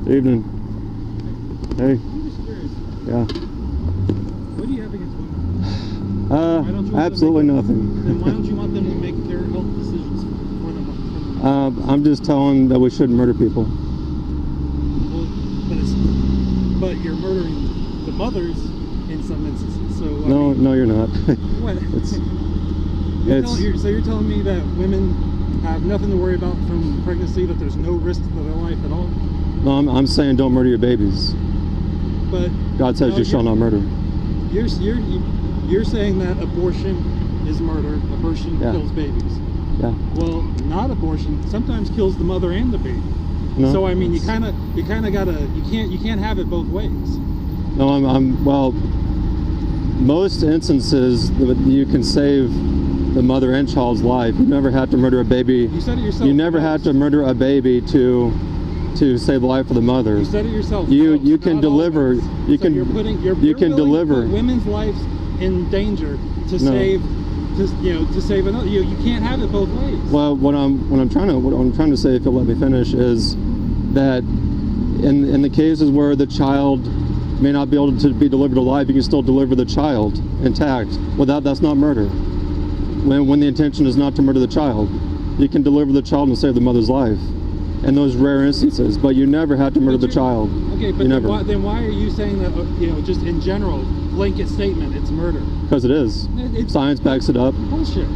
Evening. Hey. I'm just curious. Yeah. What do you have against women? Why don't you want them to Absolutely make- nothing. Then why don't you want them to make their health decisions for them? I'm just telling that we shouldn't murder people. Well, but you're murdering the mothers in some instances. So I No, mean, no, you're not. what? It's So you're telling me that women have nothing to worry about from pregnancy, that there's no risk to their life at all? no. I'm saying don't murder your babies. But God says no, you shall not murder. You're saying that abortion is murder. Abortion Yeah. kills babies. Yeah. Well, not abortion sometimes kills the mother and the baby. No. So I mean, you kind of gotta you can't have it both ways. No, well. Most instances, you can save the mother and child's life. You never have to murder a baby. You said it yourself. You never have to murder a baby to save the life of the mother. You said it yourself. You can deliver. You can You're can willing deliver. to put women's lives in danger to save another. You can't have it both ways. Well, what I'm trying to say, if you'll let me finish, is that in the cases where the child may not be able to be delivered alive, you can still deliver the child intact. Well, that's not murder. When the intention is not to murder the child, you can deliver the child and save the mother's life. In those rare instances, but you never have to murder the child. Okay, but then why are you saying that? Just in general, blanket statement, it's murder? Because it is. Science backs it up. Bullshit.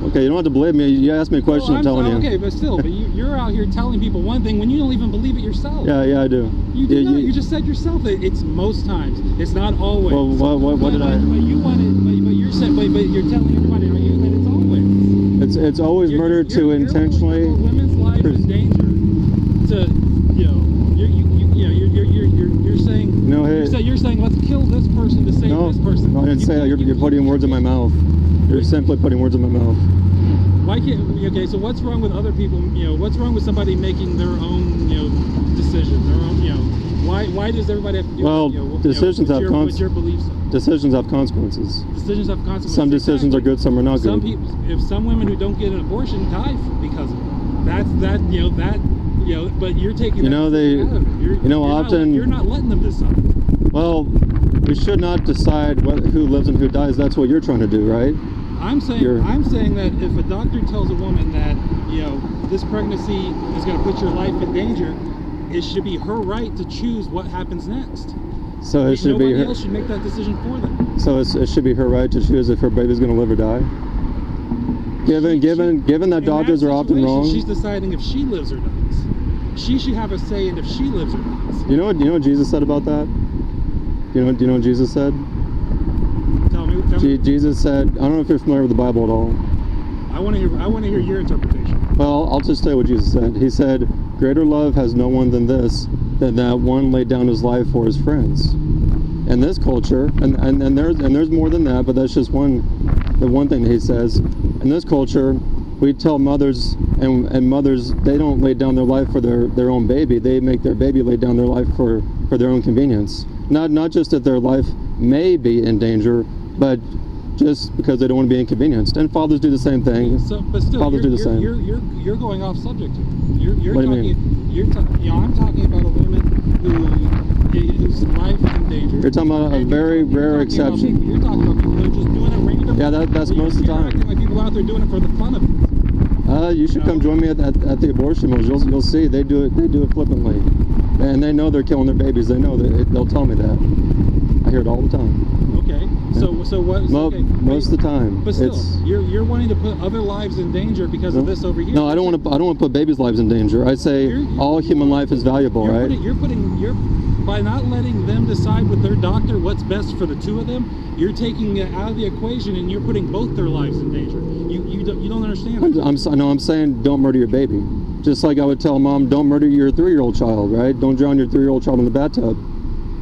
Okay, you don't have to believe me. You asked me a question, I'm telling you. Okay, but still, you're out here telling people one thing when you don't even believe it yourself. Yeah, I do. You do not. You just said yourself that it's most times. It's not always. Well, what did I? But you want it. But you're saying. But you're telling everybody, are you, that it's always. It's always murder to intentionally. You're putting women's lives in danger. To you're saying. No, hey. You're saying let's kill this person to save this person. No, I didn't say that. You're putting words in my mouth. You're simply putting words in my mouth. Why can't? Okay, so what's wrong with other people? What's wrong with somebody making their own, decision? Their own, Why does everybody have to do? Well, decisions have what's your beliefs? Decisions have consequences. Decisions have consequences. Some decisions are good, some are not Some good. people, if some women who don't get an abortion die because of it, but you're taking. You know, they. Out of it. Often. You're not letting them decide. Well, we should not decide who lives and who dies. That's what you're trying to do, right? I'm saying that if a doctor tells a woman that this pregnancy is going to put your life in danger, it should be her right to choose what happens next. So it should be nobody else should make that decision for them. So it should be her right to choose if her baby's going to live or die. Given that doctors are often wrong. She's deciding if she lives or dies. She should have a say in if she lives or dies. You know what Jesus said about that? Do you know what Jesus said? Tell me. Jesus said, I don't know if you're familiar with the Bible at all. I want to hear your interpretation. Well, I'll just tell you what Jesus said. He said, greater love has no one than this, than that one laid down his life for his friends. In this culture, and there's more than that, but that's just the one thing that he says. In this culture, we tell mothers and mothers, they don't lay down their life for their own baby. They make their baby lay down their life for their own convenience. Not just that their life may be in danger, but just because they don't want to be inconvenienced. And fathers do the same thing. But still, fathers do the same. You're going off subject here. What do you mean? I'm talking about a woman whose life is in danger. You're talking about a very rare exception. You're talking about people who are just doing it randomly. Yeah, that's most of the time. You're acting like people out there doing it for the fun of it. You should come join me at the abortion mills. You'll see they do it flippantly, and they know they're killing their babies. They know that they'll tell me that. I hear it all the time. Okay, so what? Okay, most of the time. But still, you're wanting to put other lives in danger because of this over here. No, I don't want to put babies' lives in danger. I say all human life is valuable, right? By not letting them decide with their doctor what's best for the two of them, you're taking it out of the equation and you're putting both their lives in danger. You don't understand. I'm saying don't murder your baby. Just like I would tell mom, don't murder your 3-year-old child, right? Don't drown your 3-year-old child in the bathtub.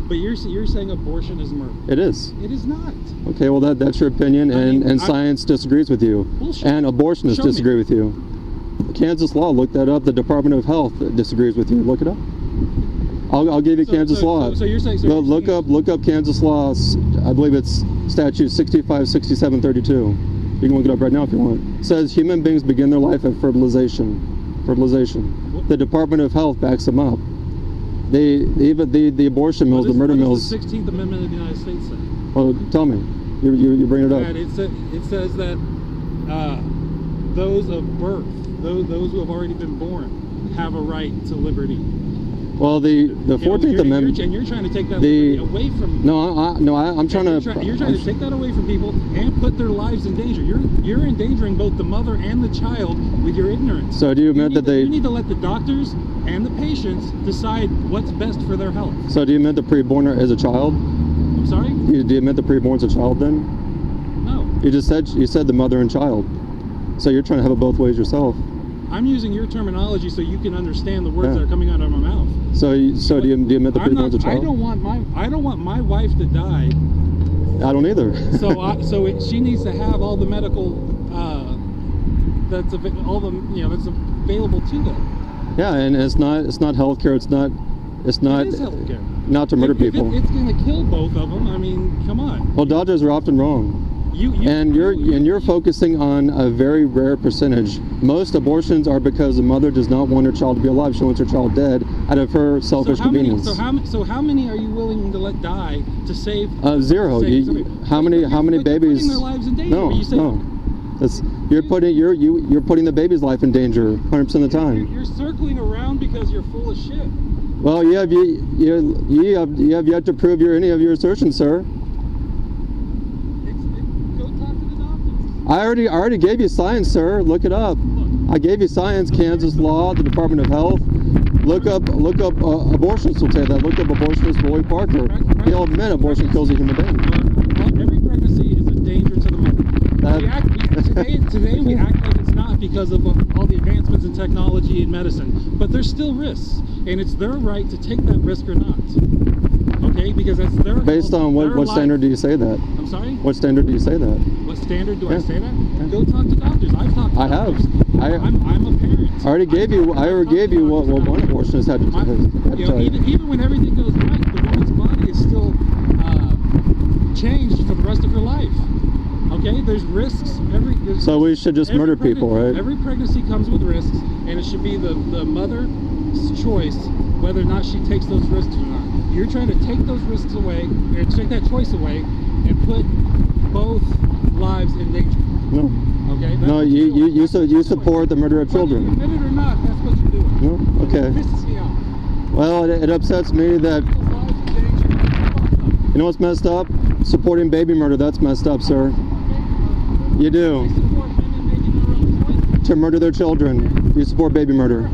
But you're saying abortion is murder. It is. It is not. Okay, well that's your opinion, and science disagrees with you, and abortionists disagree with you. Kansas law, look that up. The Department of Health disagrees with you. Look it up. I'll give you Kansas law. So you're saying. Look up Kansas law. I believe it's statute 656732. You can look it up right now if you want. It says human beings begin their life at fertilization. The Department of Health backs them up. Even the abortion mills, the murder What mills. does the 16th Amendment of the United States say? Well, tell me. You bring it up. That it says that those of birth, those who have already been born, have a right to liberty. Well, the 14th Amendment. And you're trying to take that liberty away from. I'm trying to. You're trying to take that away from people and put their lives in danger. You're endangering both the mother and the child with your ignorance. So do you admit that you need to let the doctors and the patients decide what's best for their health. So do you admit the preborn is a child? I'm sorry? Do you admit the preborn's a child then? No. You said the mother and child. So you're trying to have it both ways yourself. I'm using your terminology so you can understand the words that are coming out of my mouth. So do you admit the preborn's a child? I don't want my wife to die. I don't either. She needs to have all the medical that's available to them. Yeah, and it's not healthcare. It's not It is healthcare. not to murder people. It's going to kill both of them. I mean, come on. Well, doctors are often wrong. You're focusing on a very rare percentage. Most abortions are because the mother does not want her child to be alive. She wants her child dead out of her selfish convenience. So how many are you willing to let die to save? Zero. How many babies? Putting their lives in danger. You're putting the baby's life in danger 100% of the time. You're circling around because you're full of shit. Well, you have yet to prove any of your assertions, sir. I already gave you science, sir. Look it up. I gave you science, Kansas law, the Department of Health. Look up abortionists will tell you that. Look up abortionist Roy Parker. He'll admit abortion kills a human being. Every pregnancy is a danger to the mother. Today we act like it's not because of all the advancements in technology and medicine, but there's still risks, and it's their right to take that risk or not. Okay, because that's their. Based on what standard do you say that? I'm sorry? What standard do you say that? What standard do I say that? Go talk to doctors. I've talked to doctors. I'm a parent. I already gave you what one abortionist had to tell you. Even when everything goes right, the woman's body is still changed for the rest of her life. Okay, there's risks. So we should just murder people, right? Every pregnancy comes with risks, and it should be the mother's choice whether or not she takes those risks or not. You're trying to take those risks away, or take that choice away, and put both lives in danger. No. Okay. No, you support the murder of children. Whether you admit it or not, that's what you're doing. No. Okay. It pisses me off. Well, it upsets me that. You know what's messed up? Supporting baby murder. That's messed up, sir. You do. To murder their children. You support baby murder.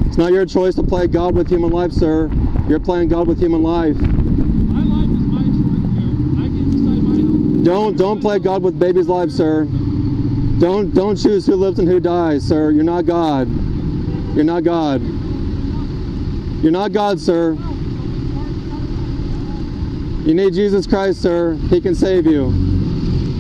It's not your choice to play God with human life, sir. You're playing God with human life. My life is my choice. I can decide my own. Don't play God with babies' lives, sir. Don't choose who lives and who dies, sir. You're not God. You're not God. You're not God, sir. You need Jesus Christ, sir. He can save you.